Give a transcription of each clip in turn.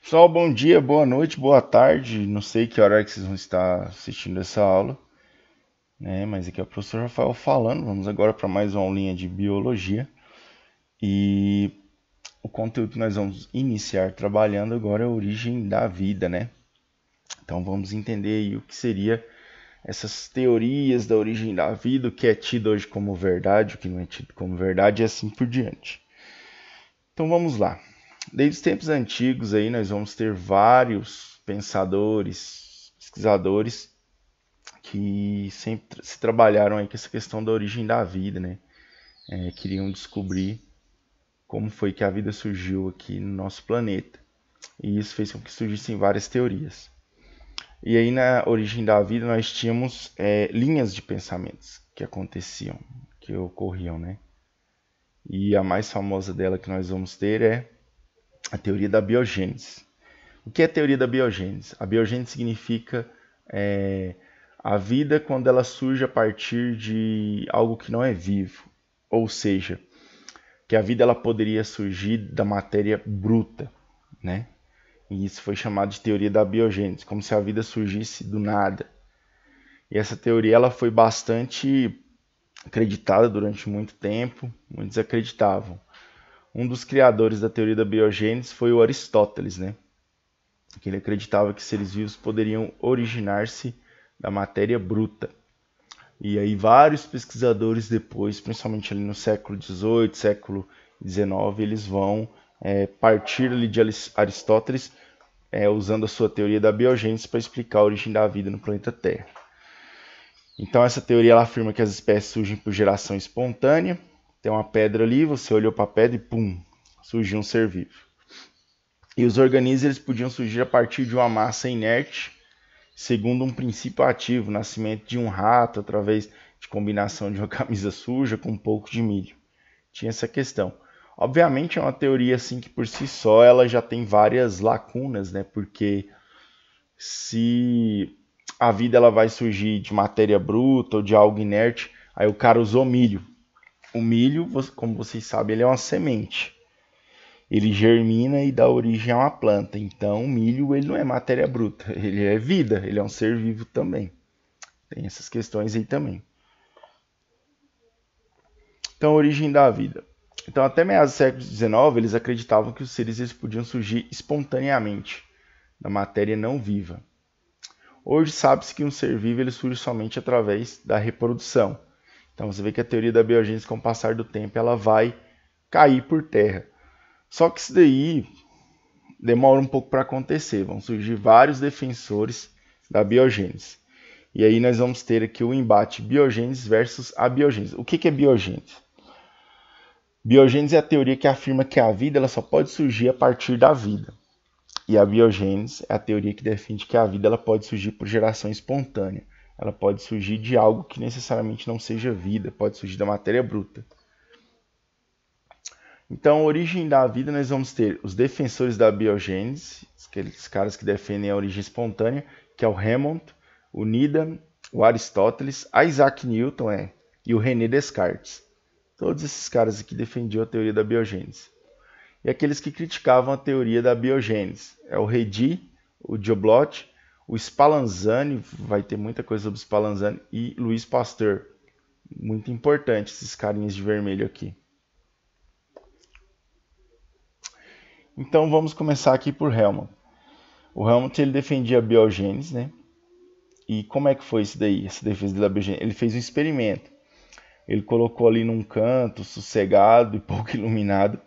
Pessoal, bom dia, boa noite, boa tarde. Não sei que hora é que vocês vão estar assistindo essa aula, né? Mas aqui é o professor Rafael falando. Vamos agora para mais uma aulinha de biologia. E o conteúdo que nós vamos iniciar trabalhando agora é a origem da vida, né? Então vamos entender aí o que seria essas teorias da origem da vida, o que é tido hoje como verdade, o que não é tido como verdade e assim por diante. Então vamos lá. Desde os tempos antigos aí nós vamos ter vários pensadores, pesquisadores que sempre se trabalharam aí com essa questão da origem da vida, né? Queriam descobrir como foi que a vida surgiu aqui no nosso planeta. E isso fez com que surgissem várias teorias. E aí na origem da vida nós tínhamos linhas de pensamentos que aconteciam, que ocorriam, né? E a mais famosa dela que nós vamos ter é a teoria da biogênese. O que é a teoria da biogênese? A biogênese significa a vida quando ela surge a partir de algo que não é vivo, ou seja, que a vida ela poderia surgir da matéria bruta, né? E isso foi chamado de teoria da biogênese, como se a vida surgisse do nada. E essa teoria ela foi bastante acreditada durante muito tempo, muitos acreditavam. Um dos criadores da teoria da biogênese foi o Aristóteles, né? Que ele acreditava que seres vivos poderiam originar-se da matéria bruta. E aí vários pesquisadores depois, principalmente ali no século XVIII, século XIX, eles vão partir ali de Aristóteles, usando a sua teoria da biogênese para explicar a origem da vida no planeta Terra. Então essa teoria ela afirma que as espécies surgem por geração espontânea. Tem uma pedra ali, você olhou para a pedra e pum, surgiu um ser vivo. E os organismos eles podiam surgir a partir de uma massa inerte, segundo um princípio ativo, o nascimento de um rato através de combinação de uma camisa suja com um pouco de milho. Tinha essa questão. Obviamente é uma teoria assim que por si só ela já tem várias lacunas, né? Porque se a vida ela vai surgir de matéria bruta ou de algo inerte, aí o cara usou milho. O milho, como vocês sabem, ele é uma semente. Ele germina e dá origem a uma planta. Então, o milho ele não é matéria bruta, ele é vida, ele é um ser vivo também. Tem essas questões aí também. Então, a origem da vida. Então, até meados do século XIX, eles acreditavam que os seres eles podiam surgir espontaneamente da matéria não viva. Hoje sabe-se que um ser vivo ele surge somente através da reprodução. Então, você vê que a teoria da biogênese, com o passar do tempo, ela vai cair por terra. Só que isso daí demora um pouco para acontecer. Vão surgir vários defensores da biogênese. E aí nós vamos ter aqui o embate biogênese versus abiogênese. O que é biogênese? Biogênese é a teoria que afirma que a vida ela só pode surgir a partir da vida. E a biogênese é a teoria que defende que a vida ela pode surgir por geração espontânea. Ela pode surgir de algo que necessariamente não seja vida, pode surgir da matéria bruta. Então, a origem da vida, nós vamos ter os defensores da biogênese, aqueles caras que defendem a origem espontânea, que é o Hammond, o Needham, o Aristóteles, Isaac Newton e o René Descartes. Todos esses caras aqui defendiam a teoria da biogênese. E aqueles que criticavam a teoria da biogênese é o Redi, o Joblot, o Spallanzani, vai ter muita coisa sobre Spallanzani, e Louis Pasteur. Muito importante esses carinhas de vermelho aqui. Então vamos começar aqui por Helmont. O Helmont ele defendia a biogênese, né? E como é que foi isso daí, essa defesa da biogênese? Ele fez um experimento. Ele colocou ali num canto, sossegado e pouco iluminado,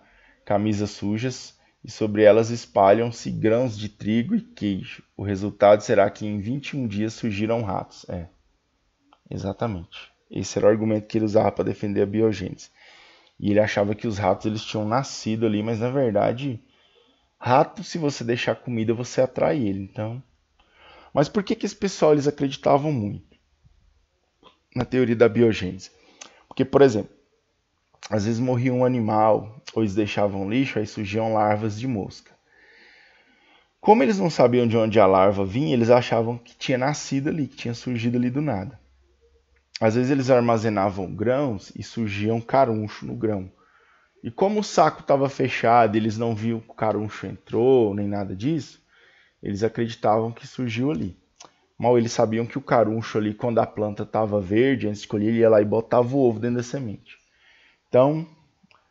camisas sujas, e sobre elas espalham-se grãos de trigo e queijo. O resultado será que em 21 dias surgiram ratos. Exatamente. Esse era o argumento que ele usava para defender a biogênese. E ele achava que os ratos eles tinham nascido ali, mas na verdade, rato, se você deixar comida, você atrai ele. Então, mas por que esse pessoal eles acreditavam muito na teoria da biogênese? Porque, por exemplo, às vezes morria um animal, ou eles deixavam lixo, aí surgiam larvas de mosca. Como eles não sabiam de onde a larva vinha, eles achavam que tinha nascido ali, que tinha surgido ali do nada. Às vezes eles armazenavam grãos e surgiam caruncho no grão. E como o saco estava fechado, eles não viam que o caruncho entrou, nem nada disso, eles acreditavam que surgiu ali. Mal eles sabiam que o caruncho ali, quando a planta estava verde, antes de colher, ele ia lá e botava o ovo dentro da semente. Então,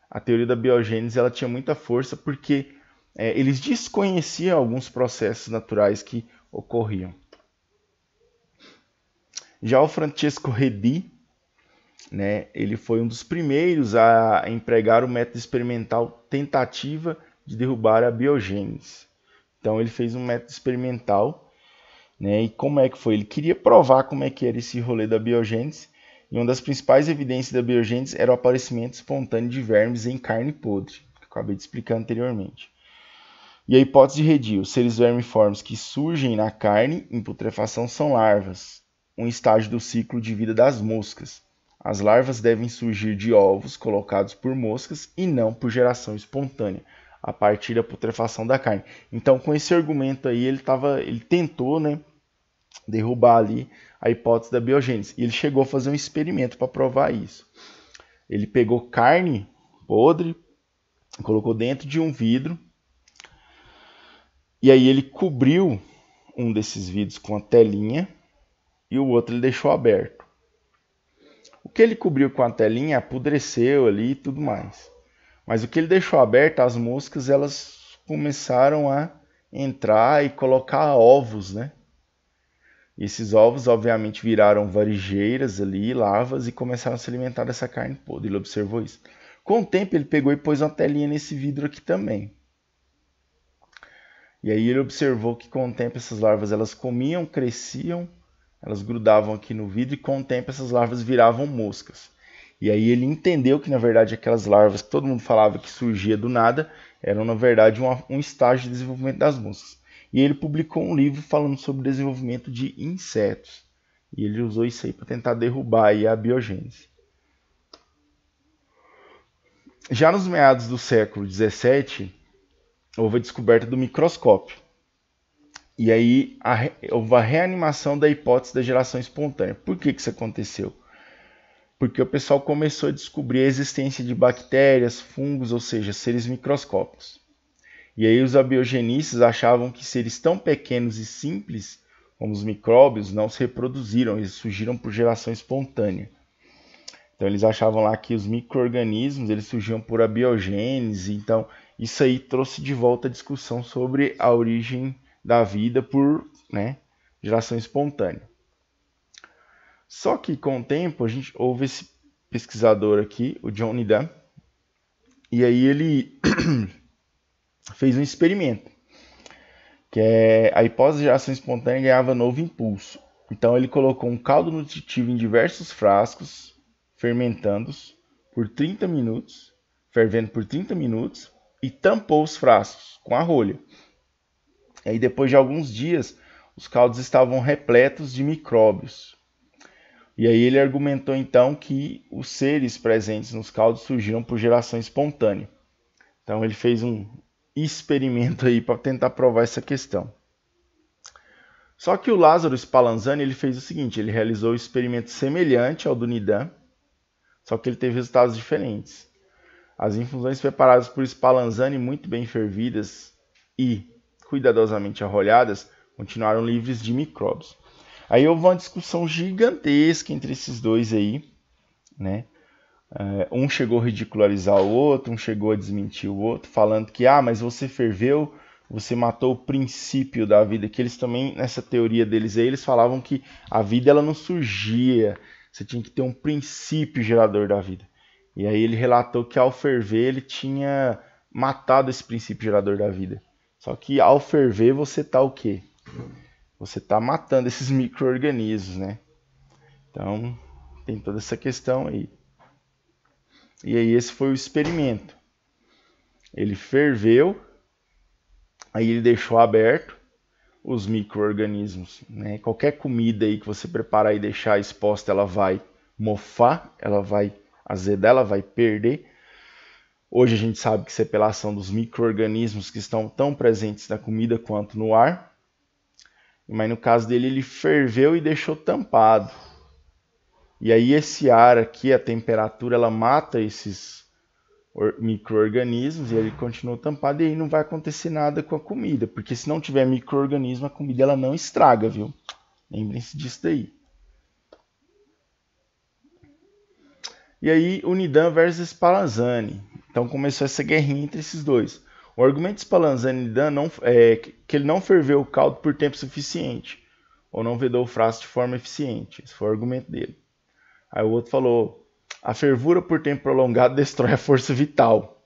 a teoria da biogênese ela tinha muita força porque eles desconheciam alguns processos naturais que ocorriam. Já o Francesco Redi, né, ele foi um dos primeiros a empregar o método experimental tentativa de derrubar a biogênese. Então ele fez um método experimental, né, e como é que foi? Ele queria provar como é que era esse rolê da biogênese, e uma das principais evidências da biogênese era o aparecimento espontâneo de vermes em carne podre, que eu acabei de explicar anteriormente. E a hipótese de Redi, os seres vermiformes que surgem na carne em putrefação são larvas, um estágio do ciclo de vida das moscas. As larvas devem surgir de ovos colocados por moscas e não por geração espontânea, a partir da putrefação da carne. Então, com esse argumento aí, ele tentou, né, derrubar ali a hipótese da biogênese. E ele chegou a fazer um experimento para provar isso. Ele pegou carne podre, colocou dentro de um vidro, e aí ele cobriu um desses vidros com a telinha e o outro ele deixou aberto. O que ele cobriu com a telinha apodreceu ali e tudo mais. Mas o que ele deixou aberto, as moscas elas começaram a entrar e colocar ovos, né? E esses ovos obviamente viraram varigeiras ali, larvas, e começaram a se alimentar dessa carne podre. Ele observou isso. Com o tempo ele pegou e pôs uma telinha nesse vidro aqui também. E aí ele observou que com o tempo essas larvas elas comiam, cresciam, elas grudavam aqui no vidro e com o tempo essas larvas viravam moscas. E aí ele entendeu que na verdade aquelas larvas que todo mundo falava que surgia do nada eram na verdade um estágio de desenvolvimento das moscas. E ele publicou um livro falando sobre o desenvolvimento de insetos. E ele usou isso aí para tentar derrubar aí a biogênese. Já nos meados do século XVII, houve a descoberta do microscópio. E aí houve a reanimação da hipótese da geração espontânea. Por que isso aconteceu? Porque o pessoal começou a descobrir a existência de bactérias, fungos, ou seja, seres microscópicos. E aí os abiogenistas achavam que seres tão pequenos e simples como os micróbios não se reproduziram, eles surgiram por geração espontânea. Então eles achavam lá que os micro-organismos eles surgiam por abiogênese, então isso aí trouxe de volta a discussão sobre a origem da vida por, né, geração espontânea. Só que com o tempo houve esse pesquisador aqui, o John Needham, e aí ele fez um experimento, que é a hipótese de geração espontânea ganhava novo impulso. Então ele colocou um caldo nutritivo em diversos frascos, fermentando-os por 30 minutos, fervendo por 30 minutos, e tampou os frascos com a rolha. E aí depois de alguns dias, os caldos estavam repletos de micróbios. E aí ele argumentou então que os seres presentes nos caldos surgiram por geração espontânea. Então ele fez um experimento aí para tentar provar essa questão. Só que o Lázaro Spallanzani ele fez o seguinte, ele realizou um experimento semelhante ao do Needham, só que ele teve resultados diferentes. As infusões preparadas por Spallanzani, muito bem fervidas e cuidadosamente arrolhadas, continuaram livres de micróbios. Aí houve uma discussão gigantesca entre esses dois aí, né? Um chegou a ridicularizar o outro, um chegou a desmentir o outro, falando que, mas você ferveu, você matou o princípio da vida, que eles também, nessa teoria deles aí, eles falavam que a vida ela não surgia, você tinha que ter um princípio gerador da vida. E aí ele relatou que ao ferver ele tinha matado esse princípio gerador da vida. Só que ao ferver você tá o quê? Você tá matando esses micro-organismos, né? Então tem toda essa questão aí. E aí esse foi o experimento. Ele ferveu, aí ele deixou aberto os micro-organismos, né? Qualquer comida aí que você preparar e deixar exposta, ela vai mofar, ela vai azedar, ela vai perder. Hoje a gente sabe que isso é pela ação dos micro-organismos que estão tão presentes na comida quanto no ar. Mas no caso dele, ele ferveu e deixou tampado. E aí esse ar aqui, a temperatura, ela mata esses micro-organismos, e ele continua tampado, e aí não vai acontecer nada com a comida, porque se não tiver micro-organismo, a comida ela não estraga, viu? Lembrem-se disso daí. E aí, Unidan versus Spallanzani. Então começou essa guerrinha entre esses dois. O argumento de Spallanzani e Unidan é que ele não ferveu o caldo por tempo suficiente, ou não vedou o frasco de forma eficiente. Esse foi o argumento dele. Aí o outro falou, a fervura por tempo prolongado destrói a força vital.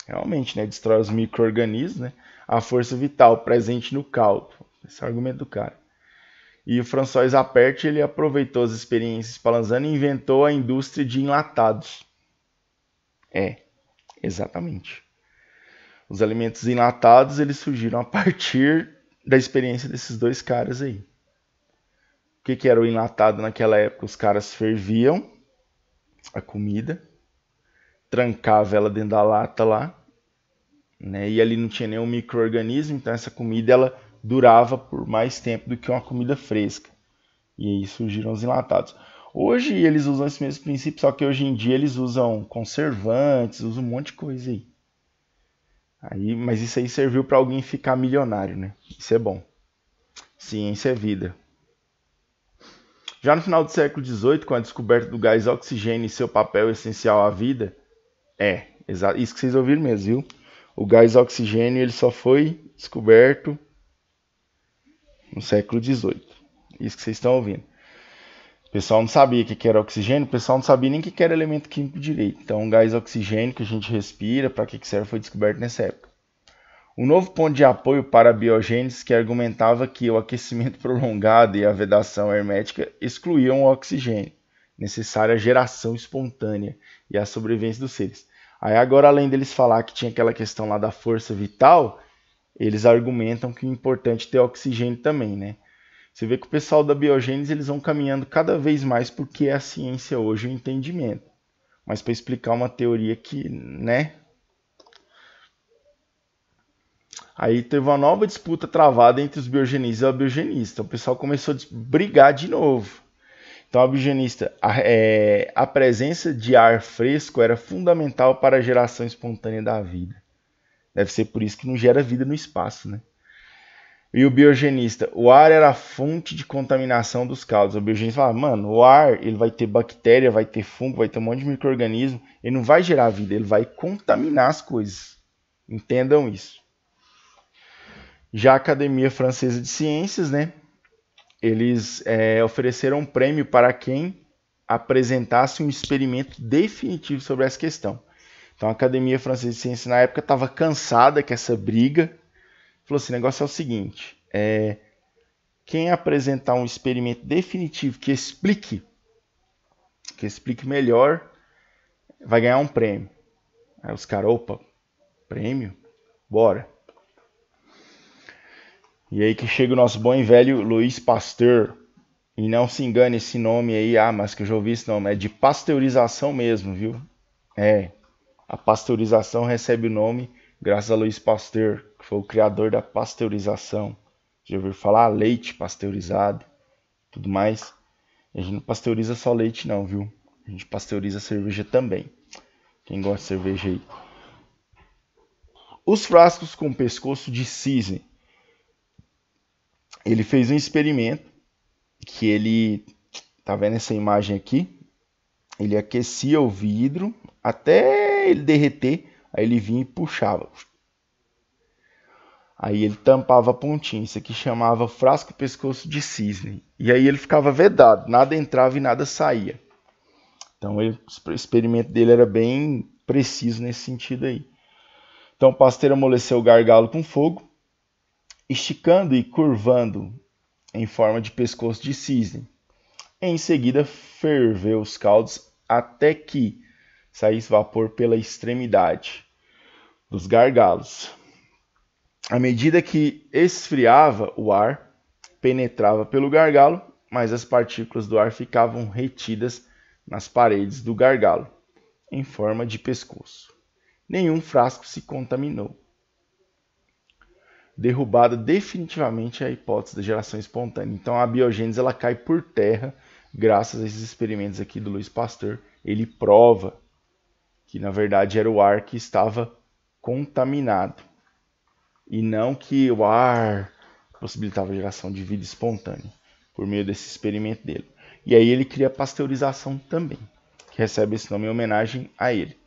Realmente, né? Destrói os micro-organismos, né? A força vital presente no caldo. Esse é o argumento do cara. E o François Appert, ele aproveitou as experiências de Spallanzani e inventou a indústria de enlatados. Exatamente. Os alimentos enlatados, eles surgiram a partir da experiência desses dois caras aí. O que era o enlatado naquela época? Os caras ferviam a comida, trancava ela dentro da lata lá, né? E ali não tinha nenhum micro-organismo, então essa comida ela durava por mais tempo do que uma comida fresca. E aí surgiram os enlatados. Hoje eles usam esse mesmo princípio, só que hoje em dia eles usam conservantes, usam um monte de coisa aí. Mas isso aí serviu para alguém ficar milionário, né? Isso é bom. Ciência é vida. Já no final do século XVIII, com a descoberta do gás oxigênio e seu papel essencial à vida, isso que vocês ouviram mesmo, viu? O gás oxigênio ele só foi descoberto no século XVIII. Isso que vocês estão ouvindo. O pessoal não sabia o que era oxigênio, o pessoal não sabia nem o que era elemento químico direito. Então, o gás oxigênio que a gente respira, para que serve, foi descoberto nessa época. Um novo ponto de apoio para a biogênese que argumentava que o aquecimento prolongado e a vedação hermética excluíam o oxigênio, necessário à geração espontânea e à sobrevivência dos seres. Aí agora, além deles falar que tinha aquela questão lá da força vital, eles argumentam que é importante ter oxigênio também, né? Você vê que o pessoal da biogênese eles vão caminhando cada vez mais porque é a ciência hoje, o entendimento. Mas para explicar uma teoria que, né? Aí teve uma nova disputa travada entre os biogenistas e o abiogenista. Então o pessoal começou a brigar de novo. Então, o abiogenista, a presença de ar fresco era fundamental para a geração espontânea da vida. Deve ser por isso que não gera vida no espaço, né? E o biogenista, o ar era a fonte de contaminação dos caldos. O biogenista fala, mano, o ar ele vai ter bactéria, vai ter fungo, vai ter um monte de micro-organismo. Ele não vai gerar vida, ele vai contaminar as coisas. Entendam isso. Já a Academia Francesa de Ciências, né? Eles ofereceram um prêmio para quem apresentasse um experimento definitivo sobre essa questão. Então a Academia Francesa de Ciências na época estava cansada com essa briga. Falou assim, o negócio é o seguinte, quem apresentar um experimento definitivo que explique melhor, vai ganhar um prêmio. Aí os caras, opa, prêmio? Bora. E aí que chega o nosso bom e velho Louis Pasteur. E não se engane esse nome aí, mas que eu já ouvi esse nome, é de pasteurização mesmo, viu? A pasteurização recebe o nome graças a Louis Pasteur, que foi o criador da pasteurização. Já ouviu falar? Leite pasteurizado, tudo mais. E a gente não pasteuriza só leite não, viu? A gente pasteuriza cerveja também. Quem gosta de cerveja aí. Os frascos com pescoço de cisne. Ele fez um experimento que ele, tá vendo essa imagem aqui? Ele aquecia o vidro até ele derreter, aí ele vinha e puxava. Aí ele tampava a pontinha, isso aqui chamava frasco pescoço de cisne. E aí ele ficava vedado, nada entrava e nada saía. Então o experimento dele era bem preciso nesse sentido aí. Então o Pasteur amoleceu o gargalo com fogo, esticando e curvando em forma de pescoço de cisne. Em seguida, ferveu os caldos até que saísse vapor pela extremidade dos gargalos. À medida que esfriava, o ar penetrava pelo gargalo, mas as partículas do ar ficavam retidas nas paredes do gargalo, em forma de pescoço. Nenhum frasco se contaminou. Derrubada definitivamente a hipótese da geração espontânea. Então a biogênese ela cai por terra graças a esses experimentos aqui do Louis Pasteur. Ele prova que na verdade era o ar que estava contaminado e não que o ar possibilitava a geração de vida espontânea por meio desse experimento dele. E aí ele cria a pasteurização também, que recebe esse nome em homenagem a ele,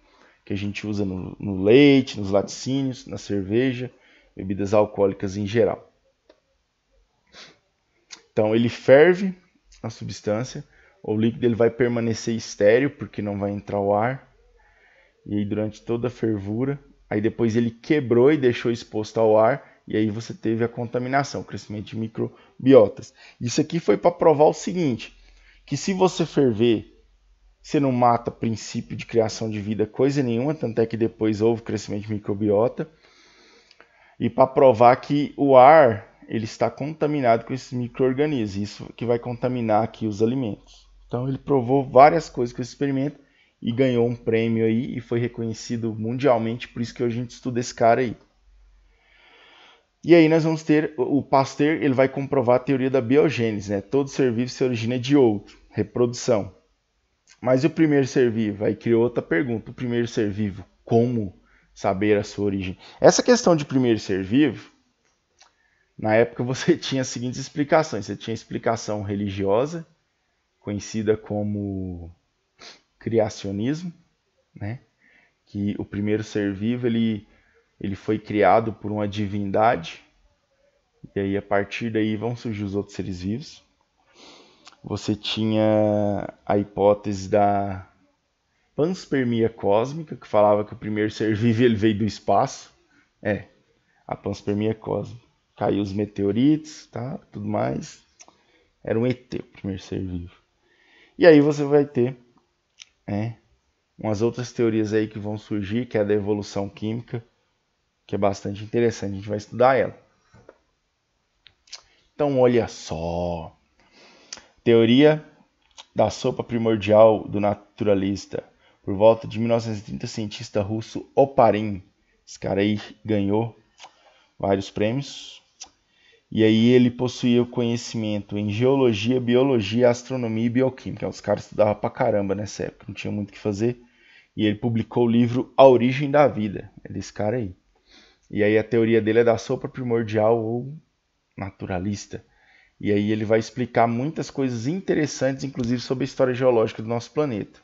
que a gente usa no leite, nos laticínios, na cerveja, bebidas alcoólicas em geral. Então ele ferve a substância, o líquido ele vai permanecer estéril porque não vai entrar o ar, e aí durante toda a fervura, aí depois ele quebrou e deixou exposto ao ar, e aí você teve a contaminação, o crescimento de microbiotas. Isso aqui foi para provar o seguinte, que se você ferver, você não mata princípio de criação de vida coisa nenhuma, tanto é que depois houve crescimento de microbiota, e para provar que o ar ele está contaminado com esses micro-organismos, isso que vai contaminar aqui os alimentos. Então ele provou várias coisas com esse experimento e ganhou um prêmio aí e foi reconhecido mundialmente, por isso que hoje a gente estuda esse cara aí. E aí nós vamos ter o Pasteur, ele vai comprovar a teoria da biogênese, né? Todo ser vivo se origina de outro, reprodução. Mas o primeiro ser vivo? Aí criou outra pergunta, o primeiro ser vivo, como saber a sua origem? Essa questão de primeiro ser vivo, na época você tinha as seguintes explicações. Você tinha a explicação religiosa, conhecida como criacionismo, né? Que o primeiro ser vivo ele foi criado por uma divindade, e aí a partir daí vão surgir os outros seres vivos. Você tinha a hipótese da panspermia cósmica, que falava que o primeiro ser vivo ele veio do espaço. A panspermia cósmica. Caiu os meteoritos, tá? Tudo mais. Era um ET, o primeiro ser vivo. E aí você vai ter umas outras teorias aí que vão surgir, que é a da evolução química, que é bastante interessante, a gente vai estudar ela. Então, olha só. Teoria da sopa primordial do naturalista. Por volta de 1930, o cientista russo Oparin, esse cara aí ganhou vários prêmios. E aí ele possuía o conhecimento em geologia, biologia, astronomia e bioquímica. Os caras estudavam pra caramba nessa época, não tinha muito o que fazer. E ele publicou o livro A Origem da Vida. É desse cara aí. E aí a teoria dele é da sopa primordial ou naturalista. E aí ele vai explicar muitas coisas interessantes, inclusive sobre a história geológica do nosso planeta.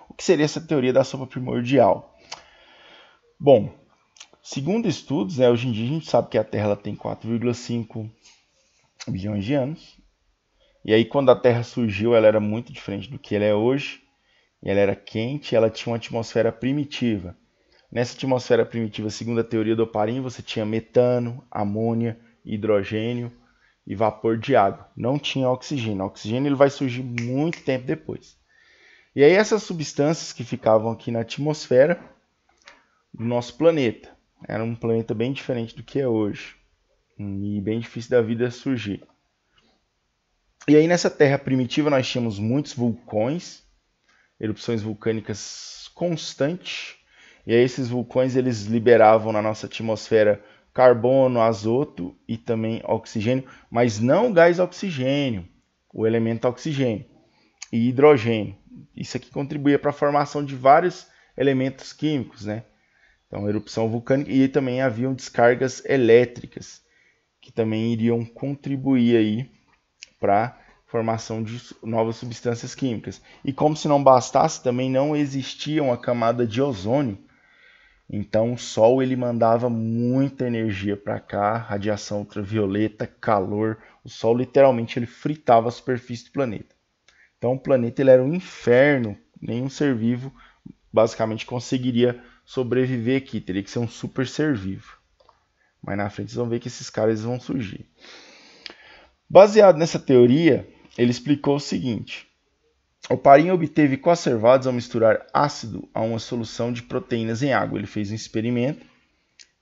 O que seria essa teoria da sopa primordial? Bom, segundo estudos, hoje em dia a gente sabe que a Terra ela tem 4,5 bilhões de anos. E aí quando a Terra surgiu, ela era muito diferente do que ela é hoje. E ela era quente, ela tinha uma atmosfera primitiva. Nessa atmosfera primitiva, segundo a teoria do Oparin, você tinha metano, amônia, hidrogênio e vapor de água. Não tinha oxigênio. O oxigênio ele vai surgir muito tempo depois. E aí essas substâncias que ficavam aqui na atmosfera do nosso planeta. Era um planeta bem diferente do que é hoje. E bem difícil da vida surgir. E aí nessa Terra primitiva nós tínhamos muitos vulcões, erupções vulcânicas constantes. E aí esses vulcões eles liberavam na nossa atmosfera carbono, azoto e também oxigênio, mas não o gás oxigênio, o elemento oxigênio e hidrogênio. Isso aqui contribuía para a formação de vários elementos químicos, né? Então, erupção vulcânica e também haviam descargas elétricas que também iriam contribuir aí para a formação de novas substâncias químicas. E como se não bastasse, também não existia uma camada de ozônio. Então o Sol ele mandava muita energia para cá, radiação ultravioleta, calor. O Sol literalmente ele fritava a superfície do planeta. Então o planeta ele era um inferno, nenhum ser vivo basicamente conseguiria sobreviver aqui, teria que ser um super ser vivo. Mas na frente vocês vão ver que esses caras vão surgir. Baseado nessa teoria, ele explicou o seguinte: Oparin obteve coacervados ao misturar ácido a uma solução de proteínas em água. Ele fez um experimento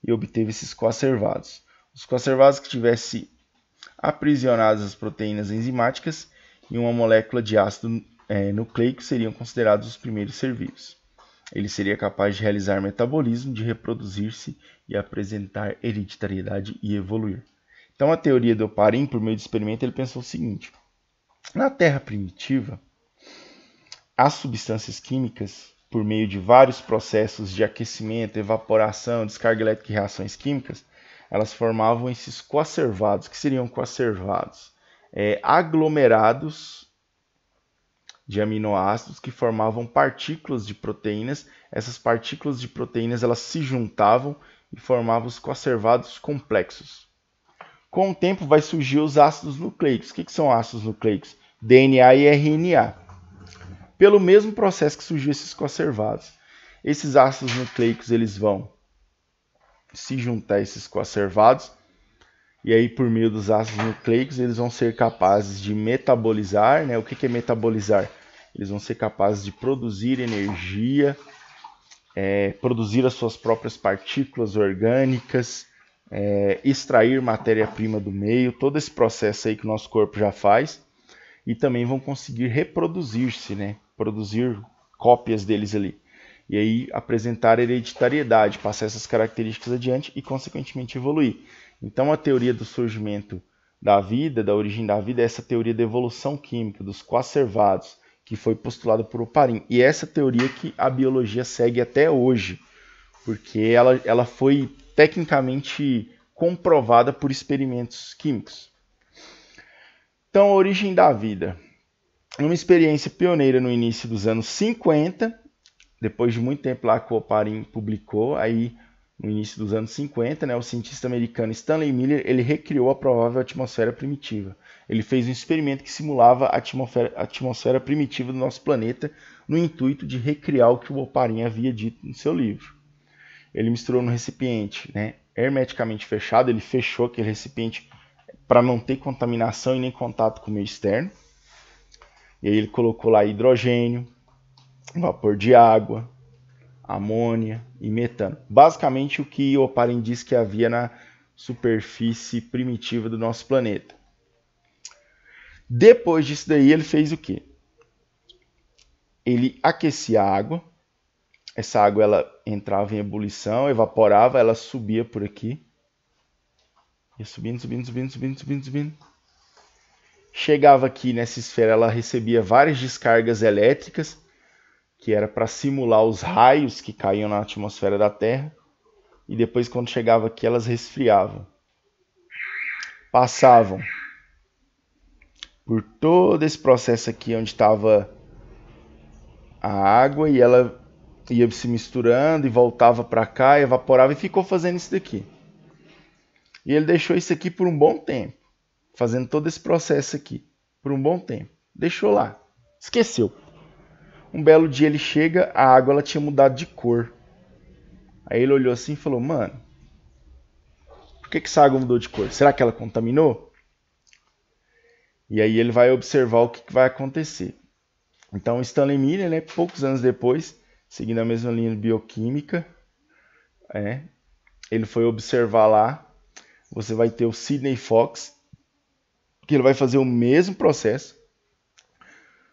e obteve esses coacervados. Os coacervados que tivessem aprisionados as proteínas enzimáticas em uma molécula de ácido nucleico seriam considerados os primeiros ser vivos. Ele seria capaz de realizar metabolismo, de reproduzir-se e apresentar hereditariedade e evoluir. Então a teoria do Oparin, por meio de experimento, ele pensou o seguinte: na Terra primitiva, as substâncias químicas por meio de vários processos de aquecimento, evaporação, descarga elétrica e reações químicas, elas formavam esses coacervados. O que seriam coacervados? Aglomerados de aminoácidos que formavam partículas de proteínas. Essas partículas de proteínas elas se juntavam e formavam os coacervados complexos. Com o tempo vai surgir os ácidos nucleicos. O que são ácidos nucleicos? DNA e RNA. Pelo mesmo processo que surgiu esses coacervados. Esses ácidos nucleicos eles vão se juntar a esses coacervados e aí por meio dos ácidos nucleicos eles vão ser capazes de metabolizar, né? O que é metabolizar? Eles vão ser capazes de produzir energia, produzir as suas próprias partículas orgânicas, extrair matéria-prima do meio, todo esse processo aí que o nosso corpo já faz, e também vão conseguir reproduzir-se, né? Produzir cópias deles ali. E aí apresentar hereditariedade, passar essas características adiante e, consequentemente, evoluir. Então, a teoria do surgimento da vida, da origem da vida, é essa teoria da evolução química, dos coacervados, que foi postulada por Oparin. E essa teoria que a biologia segue até hoje, porque ela foi tecnicamente comprovada por experimentos químicos. Então, a origem da vida. Uma experiência pioneira no início dos anos 50, depois de muito tempo lá que o Oparin publicou, aí no início dos anos 50, né, o cientista americano Stanley Miller ele recriou a provável atmosfera primitiva. Ele fez um experimento que simulava a atmosfera primitiva do nosso planeta no intuito de recriar o que o Oparin havia dito no seu livro. Ele misturou no recipiente, né, hermeticamente fechado, ele fechou aquele recipiente para não ter contaminação e nem contato com o meio externo. E aí ele colocou lá hidrogênio, vapor de água, amônia e metano. Basicamente o que Oparin diz que havia na superfície primitiva do nosso planeta. Depois disso daí ele fez o quê? Ele aquecia a água. Essa água ela entrava em ebulição, evaporava, ela subia por aqui. Ia subindo, subindo, subindo, subindo, subindo, subindo. Chegava aqui nessa esfera, ela recebia várias descargas elétricas, que era para simular os raios que caíam na atmosfera da Terra. E depois, quando chegava aqui, elas resfriavam. Passavam por todo esse processo aqui, onde estava a água, e ela ia se misturando e voltava para cá, evaporava e ficou fazendo isso daqui. E ele deixou isso aqui por um bom tempo, fazendo todo esse processo aqui, por um bom tempo. Deixou lá, esqueceu. Um belo dia ele chega, a água ela tinha mudado de cor. Aí ele olhou assim e falou, mano, por que essa água mudou de cor? Será que ela contaminou? E aí ele vai observar o que vai acontecer. Então Stanley Miller, né, poucos anos depois, seguindo a mesma linha de bioquímica, ele foi observar lá. Você vai ter o Sidney Fox, que ele vai fazer o mesmo processo,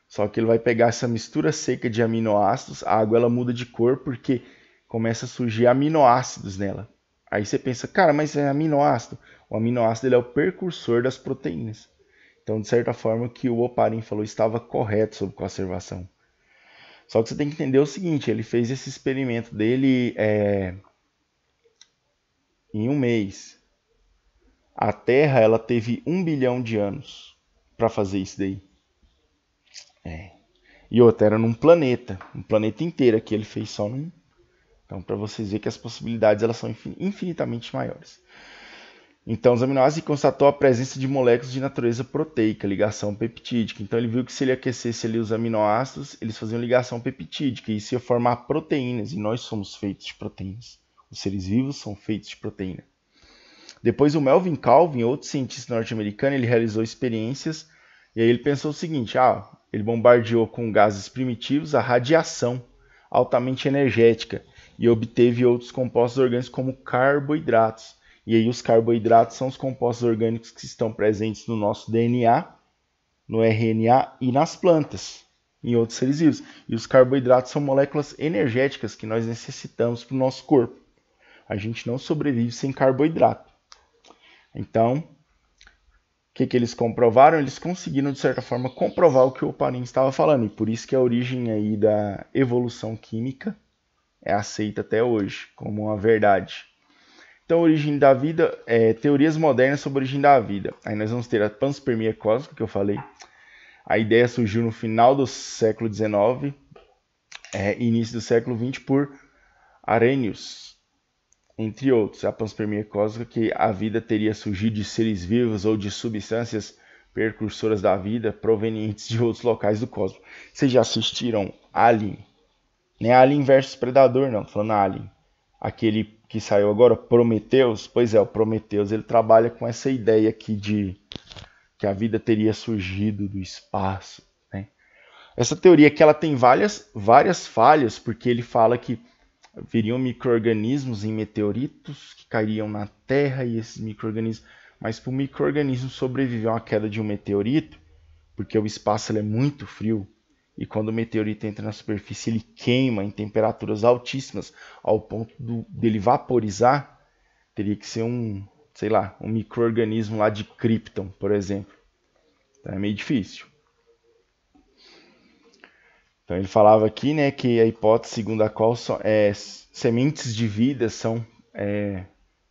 só que ele vai pegar essa mistura seca de aminoácidos, a água ela muda de cor porque começa a surgir aminoácidos nela. Aí você pensa, cara, mas é aminoácido? O aminoácido ele é o precursor das proteínas. Então, de certa forma, o que o Oparin falou estava correto sobre conservação. Só que você tem que entender o seguinte, ele fez esse experimento dele em um mês. A Terra ela teve 1 bilhão de anos para fazer isso daí. E outra, era num planeta. Um planeta inteiro aqui ele fez só num. Então, para vocês verem que as possibilidades elas são infinitamente maiores. Então, os aminoácidos constatou a presença de moléculas de natureza proteica, ligação peptídica. Então, ele viu que se ele aquecesse ali os aminoácidos, eles faziam ligação peptídica. E isso ia formar proteínas. E nós somos feitos de proteínas. Os seres vivos são feitos de proteína. Depois o Melvin Calvin, outro cientista norte-americano, ele realizou experiências e aí ele pensou o seguinte, ele bombardeou com gases primitivos a radiação altamente energética e obteve outros compostos orgânicos como carboidratos. E aí os carboidratos são os compostos orgânicos que estão presentes no nosso DNA, no RNA e nas plantas, em outros seres vivos. E os carboidratos são moléculas energéticas que nós necessitamos para o nosso corpo. A gente não sobrevive sem carboidrato. Então, que eles comprovaram? Eles conseguiram, de certa forma, comprovar o que o Oparin estava falando. E por isso que a origem aí da evolução química é aceita até hoje como uma verdade. Então, a origem da vida, teorias modernas sobre a origem da vida. Aí nós vamos ter a panspermia cósmica, que eu falei. A ideia surgiu no final do século XIX, início do século XX, por Arrhenius, entre outros. A panspermia cósmica, que a vida teria surgido de seres vivos ou de substâncias precursoras da vida provenientes de outros locais do cosmos. Vocês já assistiram Alien? Não é Alien versus Predador, não. Tô falando Alien. Aquele que saiu agora, Prometheus. Pois é, o Prometheus ele trabalha com essa ideia aqui de que a vida teria surgido do espaço, né? Essa teoria que ela tem várias falhas, porque ele fala que viriam micro-organismos em meteoritos que cairiam na Terra e esses micro-organismos... Mas para o micro-organismo sobreviver a uma queda de um meteorito, porque o espaço ele é muito frio, e quando o meteorito entra na superfície ele queima em temperaturas altíssimas, ao ponto dele vaporizar, teria que ser um micro-organismo lá de Krypton, por exemplo. Então é meio difícil. Então ele falava aqui, né, que a hipótese segundo a qual sementes de vida são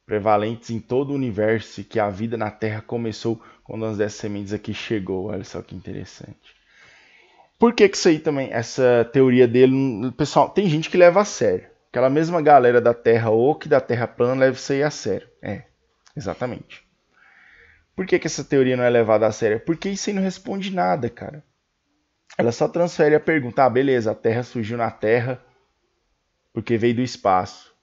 prevalentes em todo o universo e que a vida na Terra começou quando uma dessas sementes aqui chegou. Olha só que interessante. Por que isso aí também, essa teoria dele, pessoal, tem gente que leva a sério. Aquela mesma galera da Terra Oca e da Terra plana leva isso aí a sério. Exatamente. Por que essa teoria não é levada a sério? Porque isso aí não responde nada, cara. Ela só transfere a pergunta. Beleza, a Terra surgiu na Terra porque veio do espaço.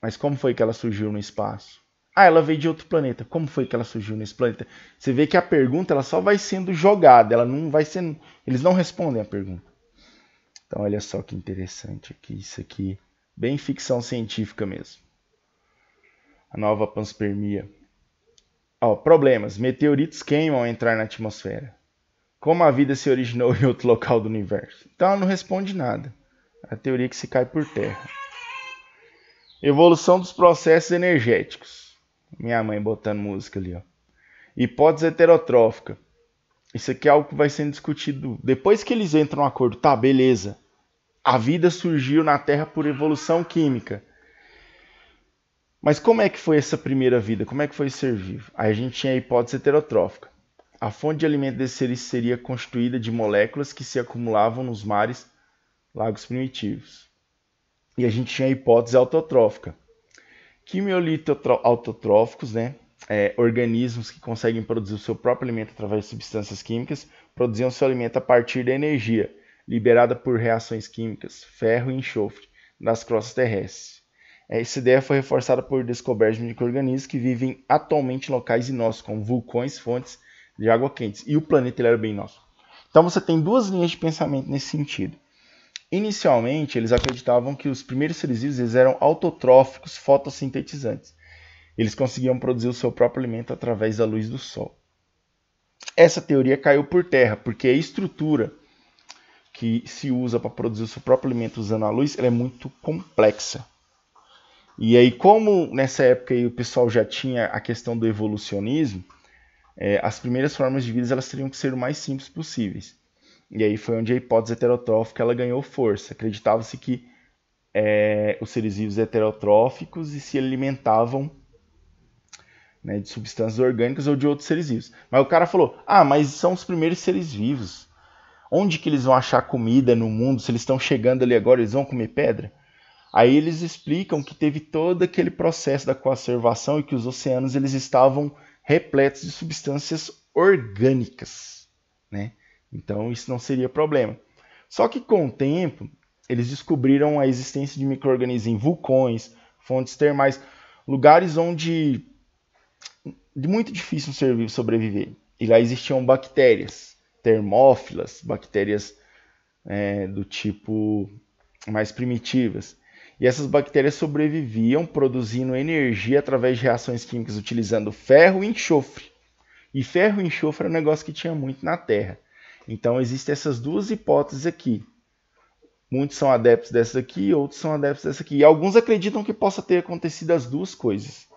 Mas como foi que ela surgiu no espaço? Ela veio de outro planeta. Como foi que ela surgiu nesse planeta? Você vê que a pergunta ela só vai sendo jogada. Ela não vai sendo... Eles não respondem a pergunta. Então olha só que interessante aqui. Isso aqui, bem ficção científica mesmo. A nova panspermia. Problemas. Meteoritos queimam ao entrar na atmosfera. Como a vida se originou em outro local do universo? Então ela não responde nada. É a teoria que se cai por terra. Evolução dos processos energéticos. Minha mãe botando música ali. Hipótese heterotrófica. Isso aqui é algo que vai sendo discutido. Depois que eles entram no acordo, beleza. A vida surgiu na Terra por evolução química. Mas como é que foi essa primeira vida? Como é que foi ser vivo? Aí a gente tinha a hipótese heterotrófica. A fonte de alimento desses seres seria constituída de moléculas que se acumulavam nos mares, lagos primitivos. E a gente tinha a hipótese autotrófica. Quimiolito-autotróficos, né? Organismos que conseguem produzir o seu próprio alimento através de substâncias químicas, produziam seu alimento a partir da energia liberada por reações químicas, ferro e enxofre, das crostas terrestres. Essa ideia foi reforçada por descobertas de micro-organismos que vivem atualmente em locais inóspitos, como vulcões, fontes de água quentes. E o planeta ele era bem nosso. Então você tem duas linhas de pensamento nesse sentido. Inicialmente, eles acreditavam que os primeiros seres vivos eles eram autotróficos fotossintetizantes. Eles conseguiam produzir o seu próprio alimento através da luz do sol. Essa teoria caiu por terra, porque a estrutura que se usa para produzir o seu próprio alimento usando a luz ela é muito complexa. E aí, como nessa época aí, o pessoal já tinha a questão do evolucionismo, as primeiras formas de vida elas teriam que ser o mais simples possíveis. E aí foi onde a hipótese heterotrófica ela ganhou força. Acreditava-se que os seres vivos heterotróficos e se alimentavam, né, de substâncias orgânicas ou de outros seres vivos. Mas o cara falou, mas são os primeiros seres vivos. Onde que eles vão achar comida no mundo? Se eles estão chegando ali agora, eles vão comer pedra? Aí eles explicam que teve todo aquele processo da conservação e que os oceanos eles estavam repletos de substâncias orgânicas, né? Então isso não seria problema. Só que com o tempo, eles descobriram a existência de micro-organismos em vulcões, fontes termais, lugares onde é muito difícil um ser vivo sobreviver. E lá existiam bactérias, termófilas, bactérias do tipo mais primitivas. E essas bactérias sobreviviam produzindo energia através de reações químicas utilizando ferro e enxofre. E ferro e enxofre é um negócio que tinha muito na Terra. Então existem essas duas hipóteses aqui. Muitos são adeptos dessa aqui, outros são adeptos dessa aqui. E alguns acreditam que possa ter acontecido as duas coisas.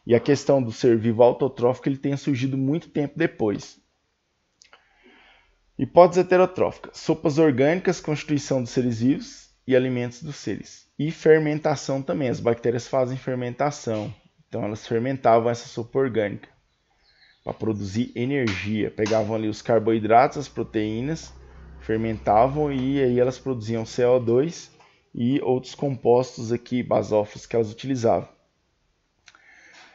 E a questão do ser vivo autotrófico ele tenha surgido muito tempo depois. Hipótese heterotrófica. Sopas orgânicas, constituição dos seres vivos e alimentos dos seres. E fermentação também. As bactérias fazem fermentação. Então elas fermentavam essa sopa orgânica para produzir energia. Pegavam ali os carboidratos, as proteínas, fermentavam e aí elas produziam CO2 e outros compostos aqui basófilos que elas utilizavam.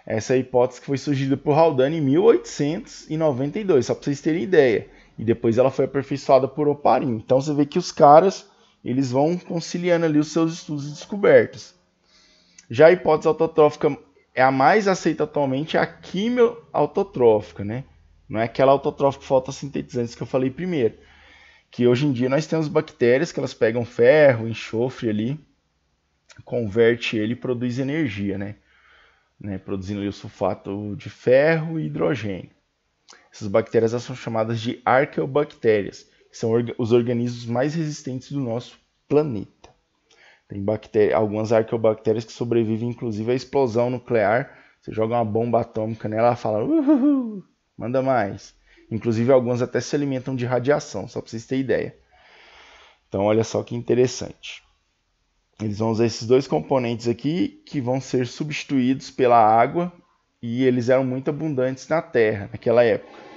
Essa é a hipótese que foi surgida por Haldane em 1892, só para vocês terem ideia. E depois ela foi aperfeiçoada por Oparin. Então você vê que os caras eles vão conciliando ali os seus estudos e descobertas. Já a hipótese autotrófica é a mais aceita atualmente, é a quimio-autotrófica, né? Não é aquela autotrófica fotossintetizante que eu falei primeiro. Que hoje em dia nós temos bactérias que elas pegam ferro, enxofre ali, converte ele e produz energia, né? Produzindo ali o sulfato de ferro e hidrogênio. Essas bactérias são chamadas de arqueobactérias, que são os organismos mais resistentes do nosso planeta. Tem algumas arqueobactérias que sobrevivem inclusive à explosão nuclear. Você joga uma bomba atômica nela, ela fala, manda mais. Inclusive algumas até se alimentam de radiação, só para vocês terem ideia. Então olha só que interessante. Eles vão usar esses dois componentes aqui que vão ser substituídos pela água e eles eram muito abundantes na Terra naquela época.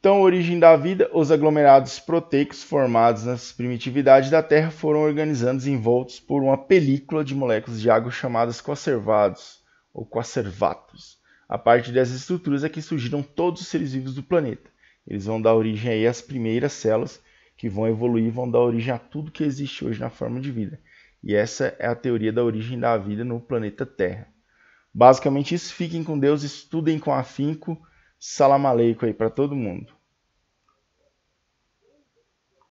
Então, a origem da vida, os aglomerados proteicos formados nas primitividades da Terra foram organizados envoltos por uma película de moléculas de água chamadas coacervados ou coacervatos. A partir dessas estruturas é que surgiram todos os seres vivos do planeta. Eles vão dar origem aí às primeiras células que vão evoluir e vão dar origem a tudo que existe hoje na forma de vida. E essa é a teoria da origem da vida no planeta Terra. Basicamente isso, fiquem com Deus, estudem com afinco, salam aleikum aí para todo mundo.